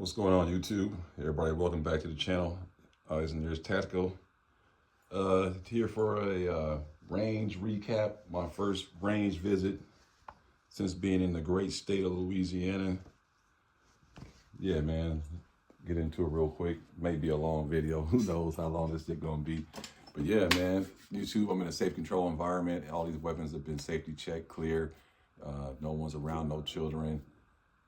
What's going on, YouTube? Everybody, welcome back to the channel. There's Tactical. Here for a range recap. My first range visit since being in the great state of Louisiana. Yeah, man. Get into it real quick. Maybe a long video. Who knows how long this is gonna be? But yeah, man. YouTube. I'm in a safe control environment. All these weapons have been safety checked, clear. No one's around. No children.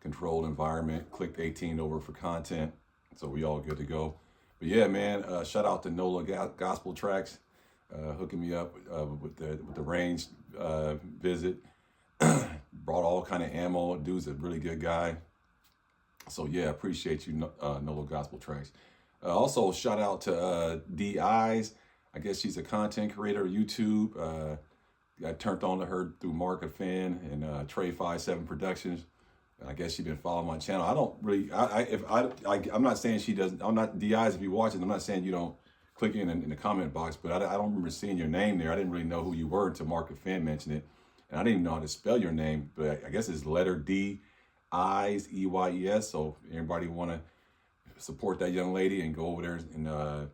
Controlled environment, clicked 18 over for content, so we all good to go. But yeah, man, shout out to NOLA Gospel Tracks, hooking me up with the range visit. Brought all kind of ammo. Dude's a really good guy. So yeah, appreciate you, NOLA Gospel Tracks. Also, shout out to D Eyes. I guess she's a content creator, YouTube. I turned on to her through Mark Fan and Trey 57 Productions. I guess she's been following my channel. I don't really, I'm not saying she doesn't, I'm not, DIs, if you're watching, I'm not saying you don't click in the comment box, but I don't remember seeing your name there. I didn't really know who you were until Mark Fan mentioned it. And I didn't even know how to spell your name, but I guess it's letter D, Eyes, E-Y-E-S. So everybody want to support that young lady and go over there and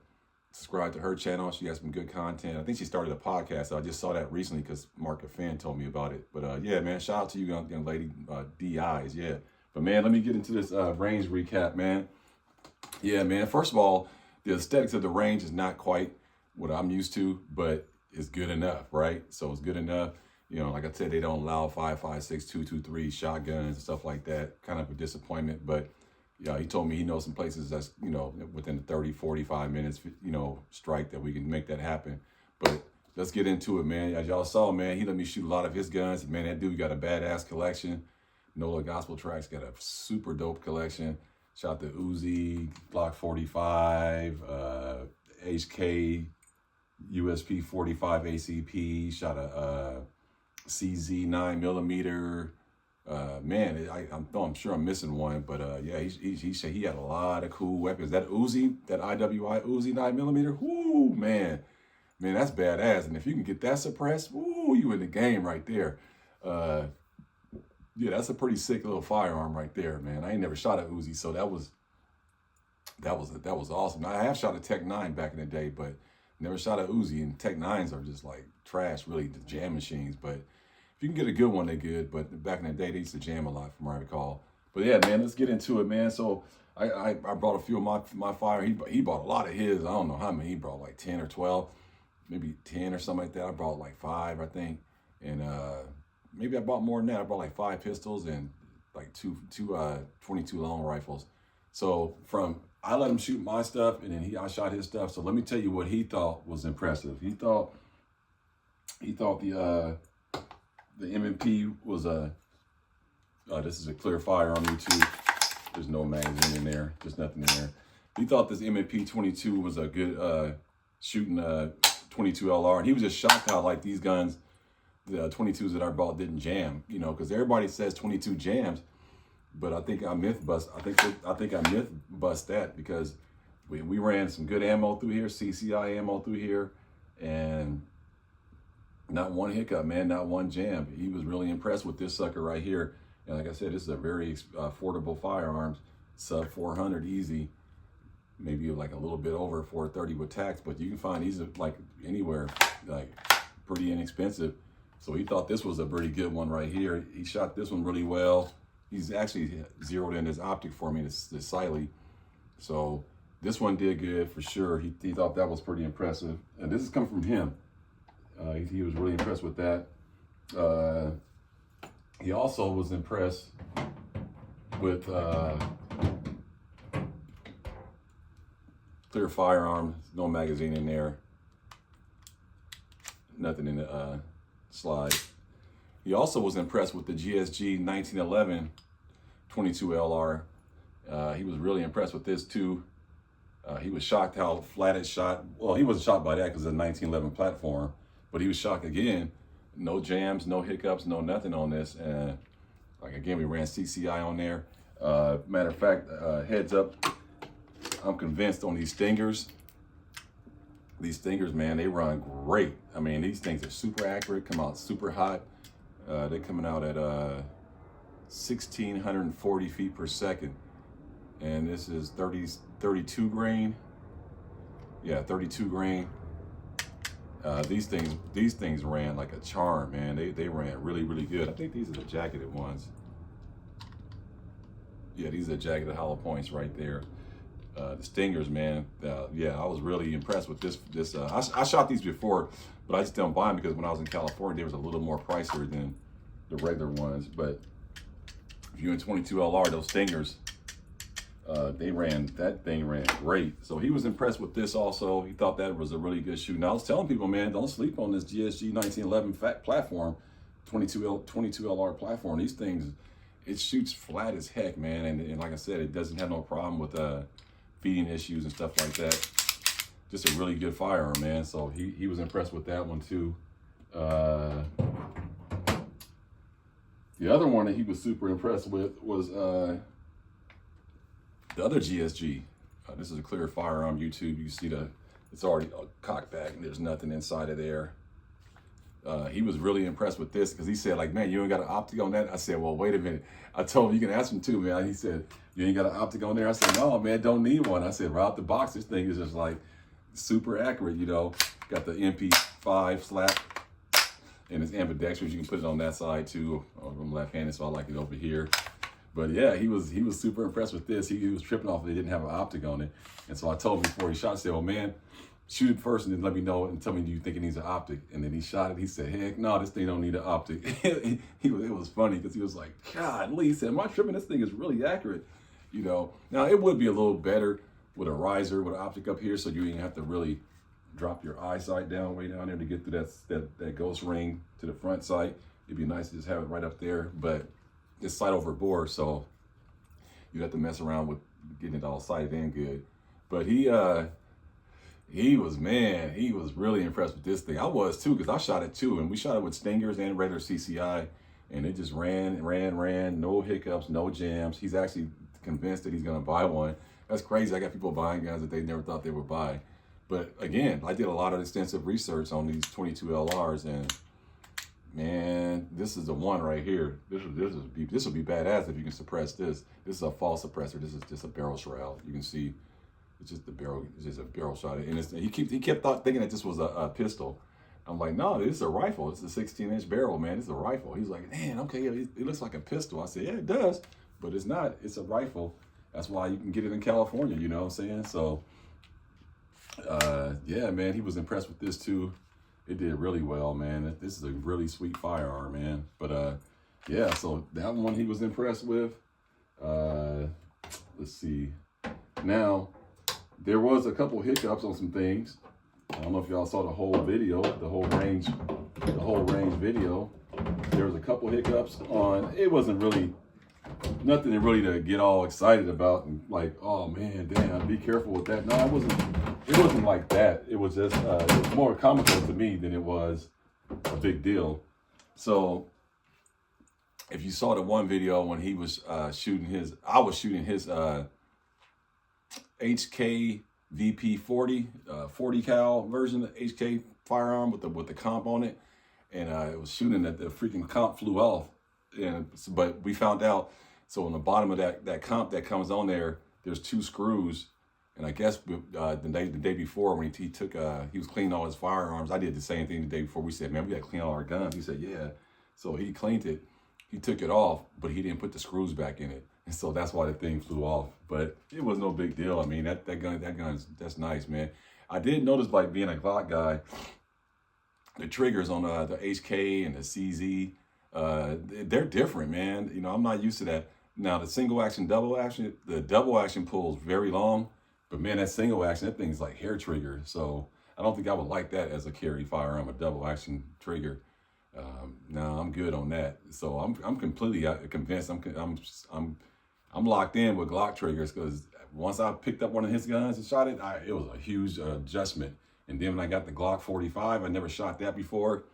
subscribe to her channel. She has some good content. I think she started a podcast. So I just saw that recently because Mark Fan told me about it. But yeah, man, shout out to you, young lady, D-Eyes, yeah. But man, let me get into this range recap, man. Yeah, man, first of all, the aesthetics of the range is not quite what I'm used to, but it's good enough, right? So it's good enough. You know, like I said, they don't allow 5.56, 223 shotguns and stuff like that. Kind of a disappointment, but yeah, he told me he knows some places that's, you know, within 30, 45 minutes, you know, strike that we can make that happen. But let's get into it, man. As y'all saw, man, he let me shoot a lot of his guns. Man, that dude got a badass collection. NOLA Gospel Tracks got a super dope collection. Shot the Uzi, Glock 45, HK, USP 45 ACP. Shot a CZ 9mm. Man, I'm sure I'm missing one, but yeah, he said he had a lot of cool weapons. That Uzi, that IWI Uzi 9mm, whoo, man, that's badass. And if you can get that suppressed, whoo, you in the game right there. Yeah, that's a pretty sick little firearm right there, man. I ain't never shot a Uzi, so that was awesome. I have shot a Tech 9 back in the day, but never shot a Uzi. And Tech 9s are just like trash, really, the jam machines, but if you can get a good one, they're good. But back in the day, they used to jam a lot, from what I recall. But yeah, man, let's get into it, man. So I brought a few of my fire. He bought a lot of his. I don't know how many he brought, like 10 or 12, maybe 10 or something like that. I brought like 5, I think, and maybe I bought more than that. I brought like 5 pistols and like two 22 long rifles. So I let him shoot my stuff, and then I shot his stuff. So let me tell you what he thought was impressive. He thought the M&P was this is a clear firearm, YouTube. There's no magazine in there. There's nothing in there. He thought this M&P 22 was a good shooting 22 LR. And he was just shocked how, like, these guns, the 22s that I bought didn't jam, you know, because everybody says 22 jams. But I think I myth bust. I think I myth bust that, because we ran some good ammo through here, CCI ammo through here, and not one hiccup, man, not one jam. He was really impressed with this sucker right here. And like I said, this is a very affordable firearm, sub 400 easy, maybe like a little bit over 430 with tax, but you can find these like anywhere, like pretty inexpensive. So he thought this was a pretty good one right here. He shot this one really well. He's actually zeroed in his optic for me, this Siley. So this one did good for sure. He thought that was pretty impressive. And this is coming from him. He was really impressed with that. He also was impressed with clear firearm, no magazine in there, nothing in the slide. He also was impressed with the GSG 1911 22 LR. He was really impressed with this too. He was shocked how flat it shot. Well, he wasn't shocked by that because it's a 1911 platform. But he was shocked again, no jams, no hiccups, no nothing on this. And like, again, we ran CCI on there. Matter of fact, heads up, I'm convinced on these stingers. These stingers, man, they run great. I mean, these things are super accurate, come out super hot. They're coming out at 1,640 feet per second. and this is 32 grain. Yeah, 32 grain. These things ran like a charm, man. They ran really good. I think these are the jacketed ones. Yeah, these are jacketed hollow points right there. The Stingers, man. Yeah, I was really impressed with this. I shot these before, but I just don't buy them because when I was in California, they was a little more pricier than the regular ones. But if you're in 22 LR, those Stingers, that thing ran great. So he was impressed with this also. He thought that was a really good shoot. Now I was telling people, man, don't sleep on this GSG 1911 platform, 22 LR platform. These things, it shoots flat as heck, man. And like I said, it doesn't have no problem with feeding issues and stuff like that. Just a really good firearm, man. So he was impressed with that one too. The other one that he was super impressed with was the other GSG. This is a clear firearm YouTube. You see it's already cocked back and there's nothing inside of there. He was really impressed with this because he said, like, man, you ain't got an optic on that? I said, well, wait a minute. I told him, you can ask him too, man. He said, you ain't got an optic on there? I said, no, man, don't need one. I said, right out the box, this thing is just like super accurate, you know. Got the MP5 slap and it's ambidextrous. You can put it on that side too. I'm left-handed, so I like it over here. But yeah, he was super impressed with this. He was tripping off that they didn't have an optic on it. And so I told him before he shot, I said, well, man, shoot it first and then let me know and tell me, do you think it needs an optic? And then he shot it. He said, heck no, this thing don't need an optic. It was funny because he was like, God, Lee, he said, am I tripping? This thing is really accurate. You know, now it would be a little better with a riser, with an optic up here, so you didn't have to really drop your eyesight down way down there to get to that ghost ring to the front sight. It'd be nice to just have it right up there, but it's sight over bore, so you have to mess around with getting it all sighted in good. But he was really impressed with this thing. I was too, because I shot it too, and we shot it with Stingers and regular CCI, and it just ran, no hiccups, no jams. He's actually convinced that he's gonna buy one. That's crazy. I got people buying guns that they never thought they would buy. But again, I did a lot of extensive research on these 22 LRs, and man, this is the one right here. This will be badass if you can suppress this. This is a false suppressor. This is just a barrel shroud. You can see it's just the barrel. It's just a barrel shot. And he kept thinking that this was a pistol. I'm like, no, this is a rifle. It's a 16-inch barrel, man. It's a rifle. He's like, man, okay, it looks like a pistol. I said, yeah, it does, but it's not. It's a rifle. That's why you can get it in California. You know what I'm saying? So, yeah, man, he was impressed with this too. It did really well, man. This is a really sweet firearm, man. But yeah, so that one he was impressed with. Let's see. Now, there was a couple hiccups on some things. I don't know if y'all saw the whole video, the whole range video. There was a couple hiccups on. It wasn't really nothing really to get all excited about and like, oh man, damn, be careful with that. No, it wasn't like that. It was just it was more comical to me than it was a big deal. So if you saw the one video when he was shooting his, I was shooting his HK VP 40 40 cal version of HK firearm with the comp on it, and it was shooting that the freaking comp flew off, but we found out. So on the bottom of that comp that comes on there, there's 2 screws. And I guess the day before when he was cleaning all his firearms, I did the same thing the day before. We said, man, we got to clean all our guns. He said, yeah. So he cleaned it. He took it off, but he didn't put the screws back in it. And so that's why the thing flew off. But it was no big deal. I mean, that gun, that's nice, man. I did notice, like being a Glock guy, the triggers on the HK and the CZ, they're different, man. You know, I'm not used to that. Now, the single action, the double action pulls very long. But man, that single action, that thing's like hair trigger. So I don't think I would like that as a carry firearm, a double action trigger. No, I'm good on that. So I'm completely convinced. I'm locked in with Glock triggers, because once I picked up one of his guns and shot it, it was a huge adjustment. And then when I got the Glock 45, I never shot that before.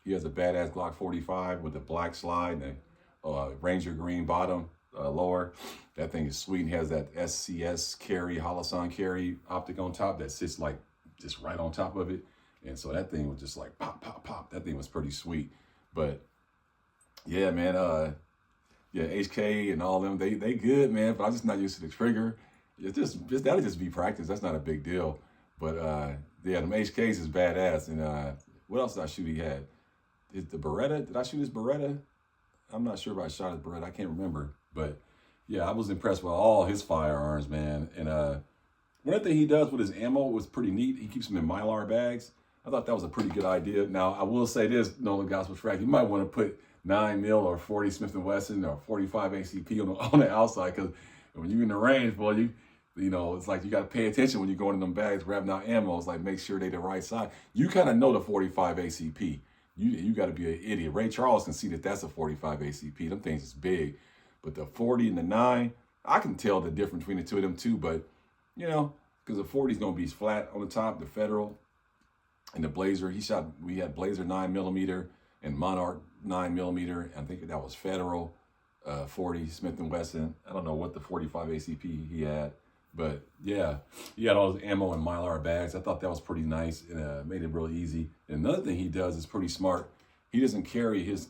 He has a badass Glock 45 with the black slide and a Ranger green bottom. Lower. That thing is sweet. And has that SCS carry, Holosun carry optic on top that sits like just right on top of it. And so that thing was just like pop, pop, pop. That thing was pretty sweet. But yeah, man, Yeah, HK and all them, they good, man. But I'm just not used to the trigger. It's just that'll just be practice. That's not a big deal. But yeah, them HKs is badass. And what else did I shoot? He had is the Beretta. Did I shoot his Beretta? I'm not sure if I shot his Beretta. I can't remember. But yeah, I was impressed with all his firearms, man. And one thing he does with his ammo was pretty neat. He keeps them in Mylar bags. I thought that was a pretty good idea. Now, I will say this, Nolan Gospel Track, you might want to put 9 mil or 40 Smith & Wesson or 45 ACP on the outside, because when you're in the range, boy, you know, it's like you got to pay attention when you're going in them bags, grabbing out ammo. It's like, make sure they the right side. You kind of know the 45 ACP. You got to be an idiot. Ray Charles can see that that's a 45 ACP. Them things is big. But the 40 and the 9, I can tell the difference between the two of them too. But, you know, because the 40 is going to be flat on the top, the Federal, and the Blazer. We had Blazer 9mm and Monarch 9mm. I think that was Federal 40 Smith & Wesson. I don't know what the 45 ACP he had. But yeah, he had all his ammo in Mylar bags. I thought that was pretty nice and made it really easy. And another thing he does is pretty smart. He doesn't carry his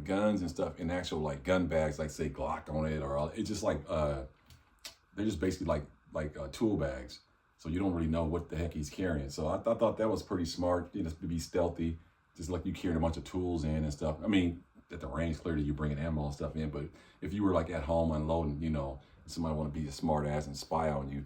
guns and stuff in actual like gun bags, like say Glock on it, or it's just like they're just basically like tool bags. So you don't really know what the heck he's carrying. So I thought that was pretty smart, you know, to be stealthy, just like you carrying a bunch of tools in and stuff. I mean, at the range, clearly you're bringing ammo and stuff in, but if you were like at home unloading, you know, somebody want to be a smart ass and spy on you,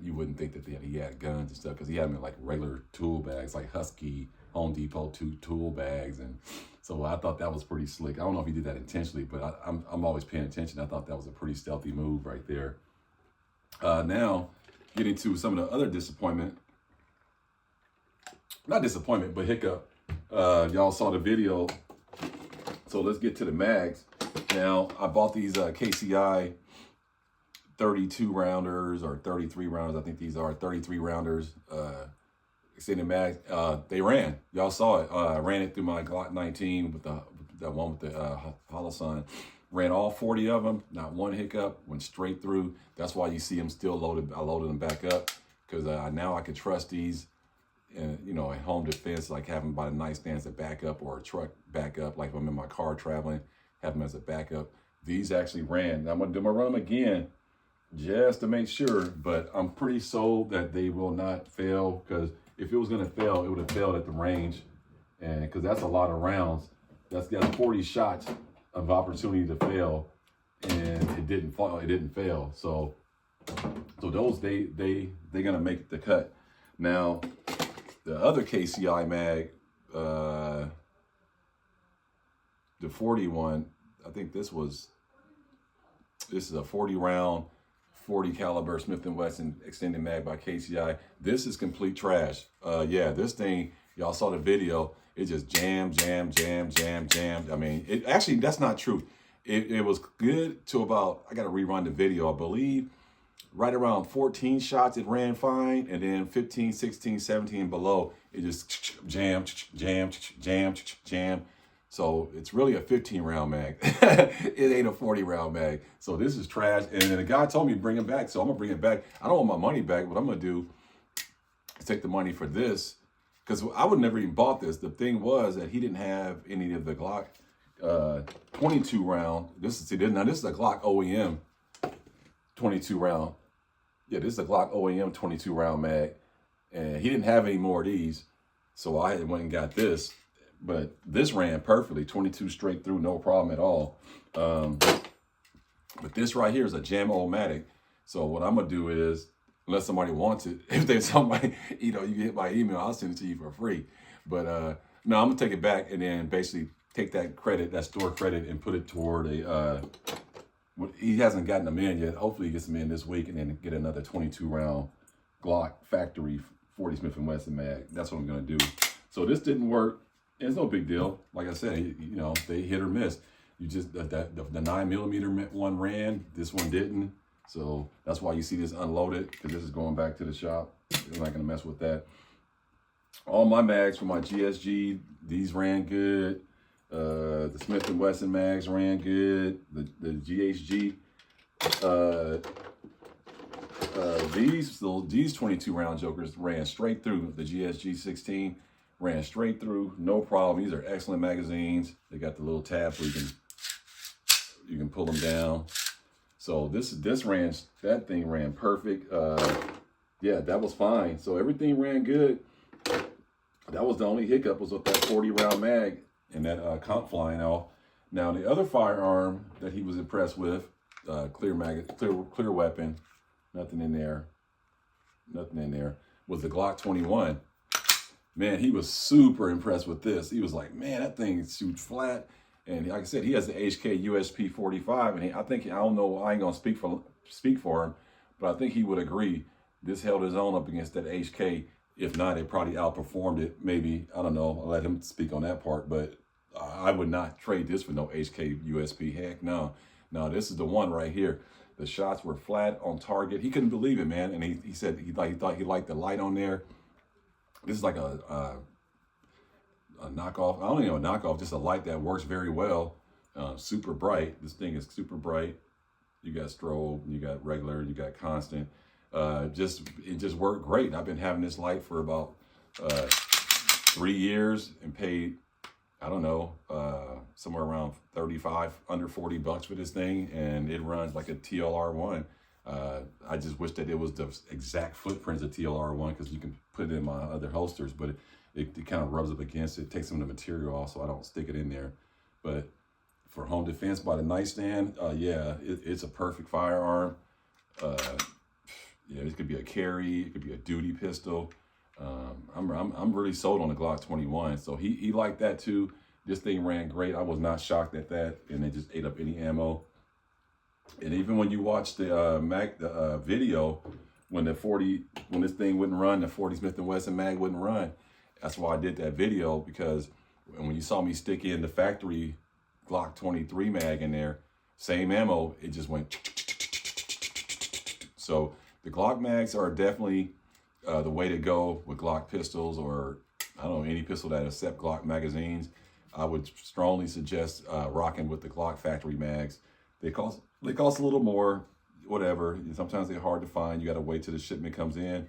you wouldn't think that he had guns and stuff, because he had them in like regular tool bags, like Husky, Home Depot tool bags. And so I thought that was pretty slick. I don't know if he did that intentionally, but I'm always paying attention. I thought that was a pretty stealthy move right there. Now, getting to some of the other not disappointment, but hiccup. Y'all saw the video. So let's get to the mags. Now, I bought these KCI 32 rounders or 33 rounders. I think these are 33 rounders. Extended mags. They ran. Y'all saw it. I ran it through my Glock 19 with the one with the Holosun. Ran all 40 of them. Not one hiccup. Went straight through. That's why you see them still loaded. I loaded them back up because now I can trust these. And you know, at home defense, like having by the nightstands a backup or a truck backup. Like if I'm in my car traveling, have them as a backup. These actually ran. Now I'm gonna run them again, just to make sure, but I'm pretty sold that they will not fail, because if it was going to fail, it would have failed at the range, and because that's a lot of rounds. That's 40 shots of opportunity to fail, and it didn't fail. So those they're gonna make the cut. Now the other KCI mag, the 41, I think this is a 40 round 40 caliber Smith & Wesson extended mag by KCI. This is complete trash. Yeah, this thing, y'all saw the video. It just jammed. I mean, it actually, that's not true. It was good to about, I got to rerun the video, I believe, right around 14 shots, it ran fine. And then 15, 16, 17 below, it just jammed. So it's really a 15 round mag. It ain't a 40 round mag. So this is trash. And then the guy told me to bring it back. So I'm gonna bring it back. I don't want my money back. What I'm gonna do is take the money for this, because I would never even bought this. The thing was that he didn't have any of the Glock 22 round. This is a Glock OEM 22 round. Yeah, this is a Glock OEM 22 round mag. And he didn't have any more of these. So I went and got this. But this ran perfectly, 22 straight through, no problem at all. But this right here is a Jam-O-Matic. So what I'm gonna do is, unless somebody wants it, if there's somebody, you know, you can hit my email, I'll send it to you for free. But no, I'm gonna take it back and then basically take that credit, that store credit, and put it toward a, he hasn't gotten them in yet. Hopefully he gets them in this week, and then get another 22 round Glock factory 40 Smith & Wesson mag. That's what I'm gonna do. So this didn't work. It's no big deal. Like I said, you know, they hit or miss. You just, the 9mm one ran, this one didn't. So that's why you see this unloaded, because this is going back to the shop. I'm not gonna mess with that. All my mags for my GSG, these ran good. The Smith & Wesson mags ran good. The GHG, these 22 round jokers ran straight through. The GSG 16 ran straight through, no problem. These are excellent magazines. They got the little tab so you can, You can pull them down. So that thing ran perfect. Yeah, that was fine. So everything ran good. That was the only hiccup, was with that 40 round mag and that comp flying off. Now the other firearm that he was impressed with, clear weapon, nothing in there, was the Glock 21. Man, he was super impressed with this. He was like, man, that thing shoots flat. And like I said, he has the HK USP 45, and I don't know, I ain't gonna speak for him, but I think he would agree. This held his own up against that HK. If not, it probably outperformed it. Maybe, I don't know. I'll let him speak on that part. But I would not trade this for no HK USP. Heck no. No, this is the one right here. The shots were flat on target. He couldn't believe it, man. And he said he thought he liked the light on there. This is like a knockoff. I don't even know a knockoff, just a light that works very well. Super bright. This thing is super bright. You got strobe, you got regular, you got constant. It just worked great. I've been having this light for about 3 years and paid, I don't know, somewhere around 35, under $40 for this thing, and it runs like a TLR1. I just wish that it was the exact footprints of TLR1, because you can put it in my other holsters, but it kind of rubs up against it, takes some of the material off, so I don't stick it in there. But for home defense by the nightstand, yeah, it's a perfect firearm. Yeah, it could be a carry, it could be a duty pistol. I'm really sold on the Glock 21. So he liked that too. This thing ran great. I was not shocked at that, and it just ate up any ammo. And even when you watch the video, when this thing wouldn't run, the 40 Smith & Wesson mag wouldn't run. That's why I did that video, because when you saw me stick in the factory Glock 23 mag in there, same ammo, it just went. So the Glock mags are definitely the way to go with Glock pistols, or I don't know, any pistol that accept Glock magazines. I would strongly suggest rocking with the Glock factory mags. They cost a little more, whatever. Sometimes they're hard to find. You got to wait till the shipment comes in.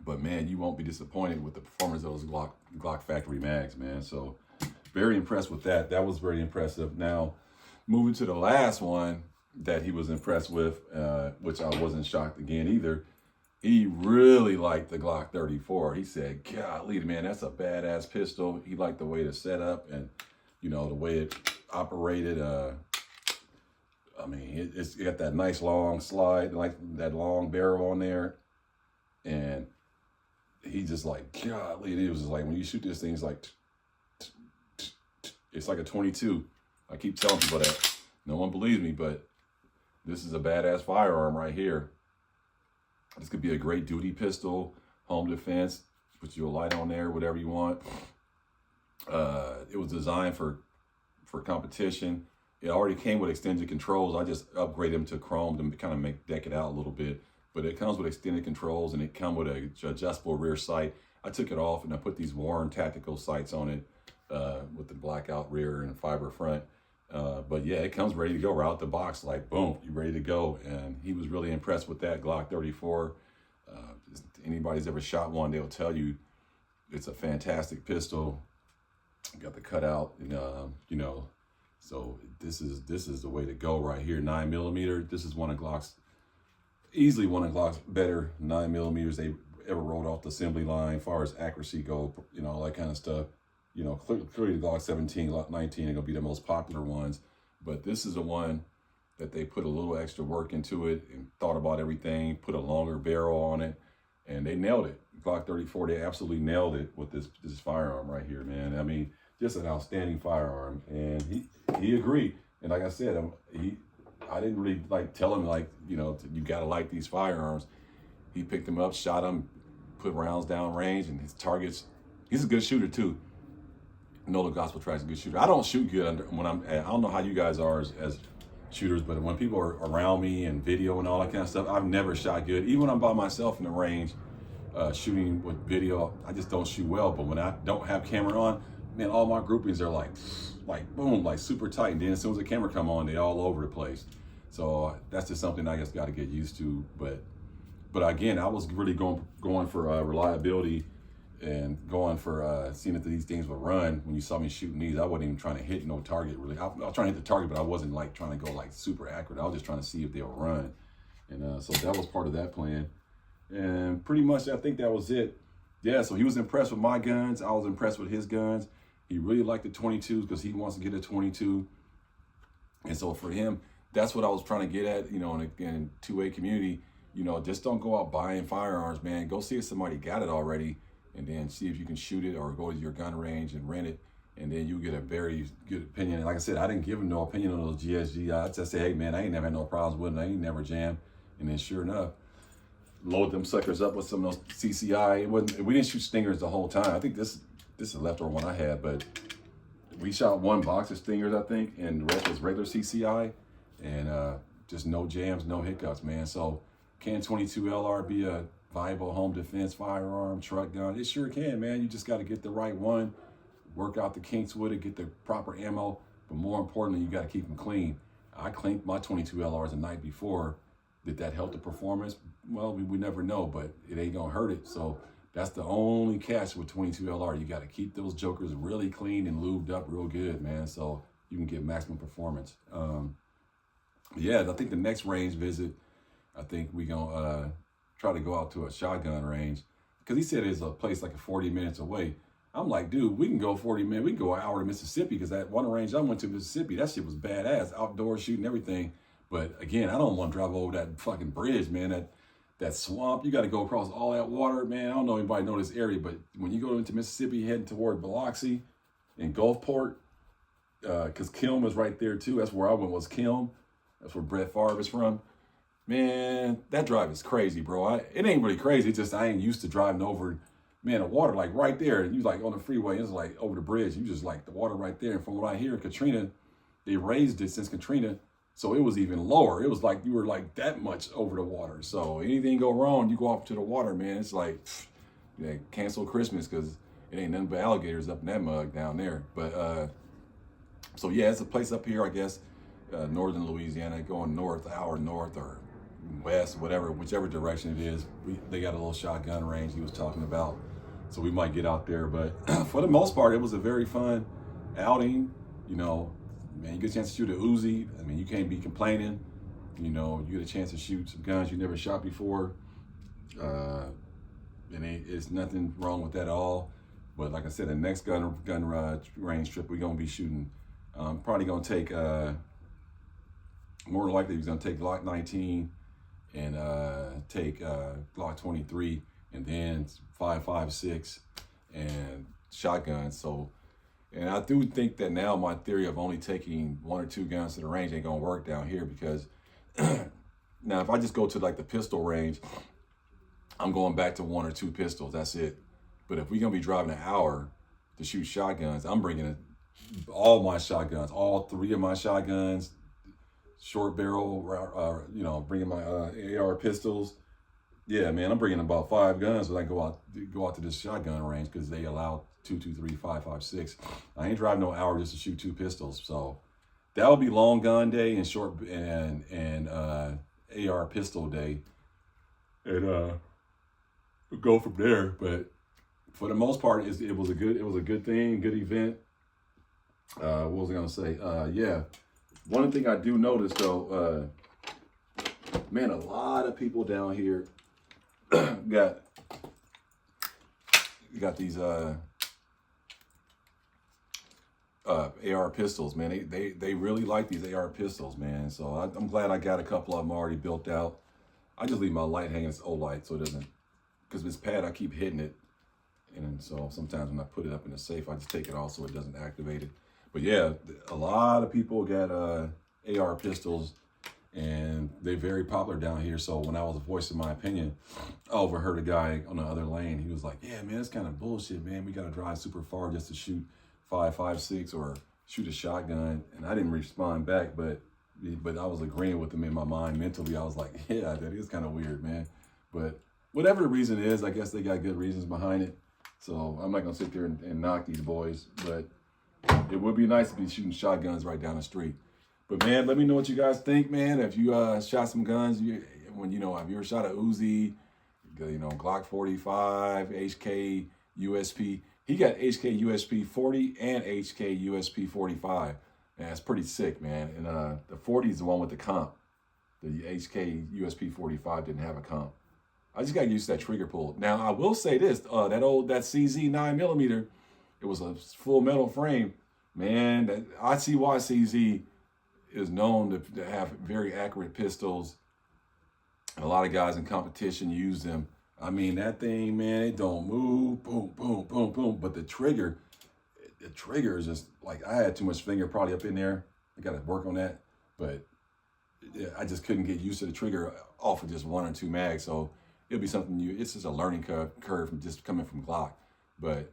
But man, you won't be disappointed with the performance of those Glock factory mags, man. So very impressed with that. That was very impressive. Now, moving to the last one that he was impressed with, which I wasn't shocked again either. He really liked the Glock 34. He said, golly, man, that's a badass pistol. He liked the way it set up and, you know, the way it operated. I mean, it's got that nice long slide, like that long barrel on there. And he just like, golly, it was just like, when you shoot this thing, it's like, it's like a 22. I keep telling people that. No one believes me, but this is a badass firearm right here. This could be a great duty pistol, home defense, put you a light on there, whatever you want. It was designed for competition. It already came with extended controls. I just upgraded them to chrome to kind of deck it out a little bit. But it comes with extended controls, and it comes with an adjustable rear sight. I took it off and I put these Warren tactical sights on it with the blackout rear and fiber front. But yeah, it comes ready to go right out the box, like boom, you're ready to go. And he was really impressed with that Glock 34. Anybody's ever shot one, they'll tell you it's a fantastic pistol. Got the cutout, and you know, so this is the way to go right here. 9mm. This is easily one of Glock's better 9mm they ever rolled off the assembly line, as far as accuracy go, you know, all that kind of stuff. You know, clearly the Glock 17, Glock 19 are going to be the most popular ones. But this is the one that they put a little extra work into it and thought about everything, put a longer barrel on it, and they nailed it. Glock 34, they absolutely nailed it with this firearm right here, man. I mean, just an outstanding firearm. And he agreed. And like I said, I didn't really tell him, you know, you got to like these firearms. He picked them up, shot them, put rounds down range, and his targets. He's a good shooter too. Nola Gospel Track's a good shooter. I don't shoot good I don't know how you guys are as shooters, but when people are around me and video and all that kind of stuff, I've never shot good. Even when I'm by myself in the range, shooting with video, I just don't shoot well. But when I don't have camera on, man, all my groupings are like boom, like super tight. And then as soon as the camera come on, they all over the place. So that's just something I just got to get used to. But again, I was really going for reliability and going for seeing if these things would run. When you saw me shooting these, I wasn't even trying to hit no target really. I was trying to hit the target, but I wasn't like trying to go like super accurate. I was just trying to see if they would run. And so that was part of that plan. And pretty much I think that was it. Yeah, so he was impressed with my guns. I was impressed with his guns. He really liked the 22s because he wants to get a 22. And so for him, that's what I was trying to get at, you know, in 2A community, you know, just don't go out buying firearms, man. Go see if somebody got it already, and then see if you can shoot it or go to your gun range and rent it, and then you get a very good opinion. And like I said, I didn't give him no opinion on those GSG. I just say, hey, man, I ain't never had no problems with them. I ain't never jammed. And then sure enough, load them suckers up with some of those CCI. We didn't shoot stingers the whole time. I think this is a leftover one I had, but we shot one box of stingers, I think, and the rest was regular CCI, and just no jams, no hiccups, man. So can 22 LR be a viable home defense firearm, truck gun? It sure can, man. You just got to get the right one, work out the kinks with it, get the proper ammo, but more importantly, you got to keep them clean. I cleaned my 22 LRs the night before. Did that help the performance? Well, we never know, but it ain't gonna hurt it. So that's the only catch with 22 LR. You got to keep those jokers really clean and lubed up real good, man, so you can get maximum performance. Yeah, I think the next range visit, I think we gonna try to go out to a shotgun range, because he said it's a place like 40 minutes away. I'm like, dude, we can go 40 minutes. We can go an hour to Mississippi, because that one range I went to Mississippi, that shit was badass, outdoor shooting, everything. But again, I don't want to drive over that fucking bridge, man. That swamp, you got to go across all that water, man. I don't know if anybody know this area, but when you go into Mississippi, heading toward Biloxi and Gulfport, because Kilm is right there too. That's where I went, was Kilm. That's where Brett Favre is from. Man, that drive is crazy, bro. It ain't really crazy. It's just I ain't used to driving over, man, the water like right there. And you like on the freeway, it's like over the bridge. You just like the water right there. And from what I hear, Katrina, they raised it since Katrina. So it was even lower. It was like you were like that much over the water. So anything go wrong, you go off to the water, man. It's like, yeah, cancel Christmas, because it ain't nothing but alligators up in that mug down there. But so yeah, it's a place up here, I guess, northern Louisiana, going north, an hour north or west, whichever direction it is. They got a little shotgun range he was talking about. So we might get out there. But for the most part, it was a very fun outing, you know. Man, you get a chance to shoot a Uzi. I mean, you can't be complaining. You know, you get a chance to shoot some guns you never shot before. And it's nothing wrong with that at all. But like I said, the next gun range trip, we're going to be shooting. Probably going to take, more likely he's going to take Glock 19 and take Glock 23 and then 5.56 and shotguns. So, and I do think that now my theory of only taking one or two guns to the range ain't gonna work down here, because now if I just go to like the pistol range, I'm going back to one or two pistols, that's it. But if we're gonna be driving an hour to shoot shotguns, I'm bringing all my shotguns, all three of my shotguns, short barrel, you know, bringing my AR pistols. Yeah, man, I'm bringing about 5 guns when I go out to this shotgun range, because they allow 2, 2, 3, 5, 5, 6. I ain't driving no hour just to shoot 2 pistols. So that would be long gun day and short and AR pistol day, and we'll go from there. But for the most part, it was a good thing, good event. What was I gonna say? Yeah, one thing I do notice though, man, a lot of people down here got these AR pistols, man. They really like these AR pistols, man. So I'm glad I got a couple of them already built out. I just leave my light hanging. It's Olight, so it doesn't, because this pad I keep hitting it, and so sometimes when I put it up in the safe, I just take it off so it doesn't activate it. But yeah, a lot of people got AR pistols, and they're very popular down here. So when I was voicing my opinion, I overheard a guy on the other lane. He was like, yeah, man, it's kind of bullshit, man. We got to drive super far just to shoot 5.56 or shoot a shotgun. And I didn't respond back, but I was agreeing with him in my mind. Mentally, I was like, yeah, that is kind of weird, man. But whatever the reason is, I guess they got good reasons behind it. So I'm not going to sit there and knock these boys, but it would be nice to be shooting shotguns right down the street. But man, let me know what you guys think, man. If you shot some guns, have you ever shot a Uzi, you know, Glock 45, HK, USP. He got HK USP 40 and HK USP 45. Man, that's pretty sick, man. And the 40 is the one with the comp. The HK USP 45 didn't have a comp. I just got used to that trigger pull. Now, I will say this, that CZ 9mm, it was a full metal frame. Man, I see why CZ is known to have very accurate pistols. And a lot of guys in competition use them. I mean, that thing, man, it don't move. Boom, boom, boom, boom. But the trigger is just like, I had too much finger probably up in there. I got to work on that. But yeah, I just couldn't get used to the trigger off of just 1 or 2 mags. So it'll be something new. It's just a learning curve from just coming from Glock. But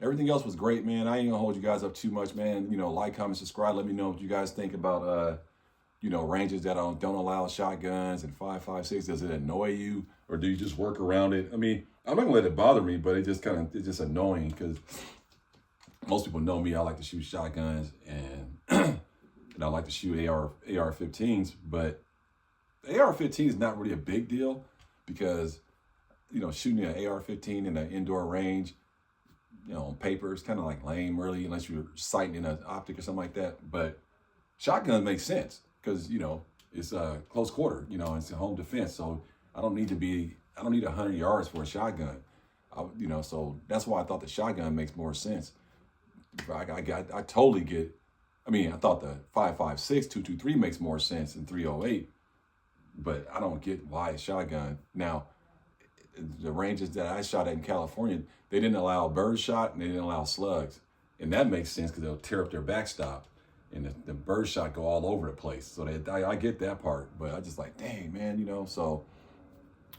everything else was great, man. I ain't gonna hold you guys up too much, man. You know, like, comment, subscribe. Let me know what you guys think about, you know, ranges that don't allow shotguns and 5.56. Does it annoy you, or do you just work around it? I mean, I'm not gonna let it bother me, but it's just annoying because most people know me. I like to shoot shotguns and and I like to shoot AR-15s, but the AR-15 is not really a big deal because, you know, shooting an AR-15 in an indoor range, you know, on paper, it's kind of like lame, really, unless you're sighting in an optic or something like that. But shotgun makes sense because, you know, it's a close quarter, you know, it's a home defense. So I don't need 100 yards for a shotgun, you know, so that's why I thought the shotgun makes more sense. I totally get, I mean, I thought the 5.56, 223 makes more sense than 308, but I don't get why a shotgun. Now, the ranges that I shot at in California, they didn't allow bird shot and they didn't allow slugs. And that makes sense because they'll tear up their backstop and the bird shot go all over the place. So I get that part, but I just like, dang, man, you know, so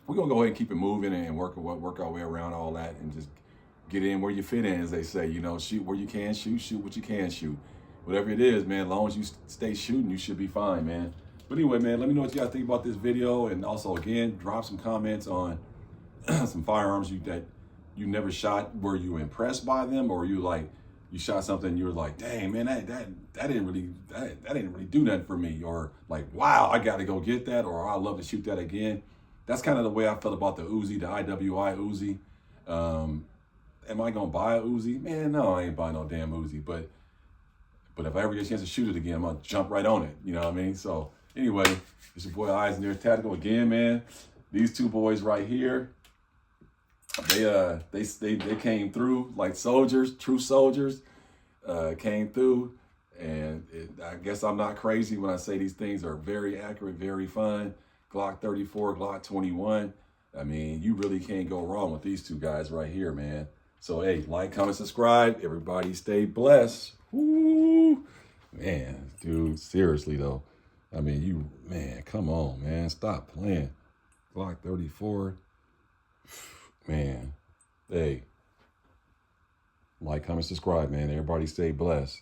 we're going to go ahead and keep it moving and work our way around all that and just get in where you fit in, as they say, you know, shoot where you can shoot what you can shoot. Whatever it is, man, as long as you stay shooting, you should be fine, man. But anyway, man, let me know what you guys think about this video. And also, again, drop some comments on some firearms that you never shot. Were you impressed by them, or you shot something and you were like, dang, man, that didn't really do nothing for me, or like, wow, I got to go get that, or I love to shoot that again. That's kind of the way I felt about the Uzi, the IWI Uzi. Am I gonna buy a Uzi? Man, no, I ain't buying no damn Uzi. But if I ever get a chance to shoot it again, I'm gonna jump right on it. You know what I mean? So anyway, it's your boy Eyes and Ears Tactical again, man. These two boys right here, they came through like soldiers, true soldiers, came through. And I guess I'm not crazy when I say these things are very accurate, very fun. Glock 34, Glock 21. I mean, you really can't go wrong with these two guys right here, man. So, hey, like, comment, subscribe. Everybody stay blessed. Woo! Man, dude, seriously, though. I mean, man, come on, man. Stop playing. Glock 34. Man, hey. Like, comment, subscribe, man. Everybody stay blessed.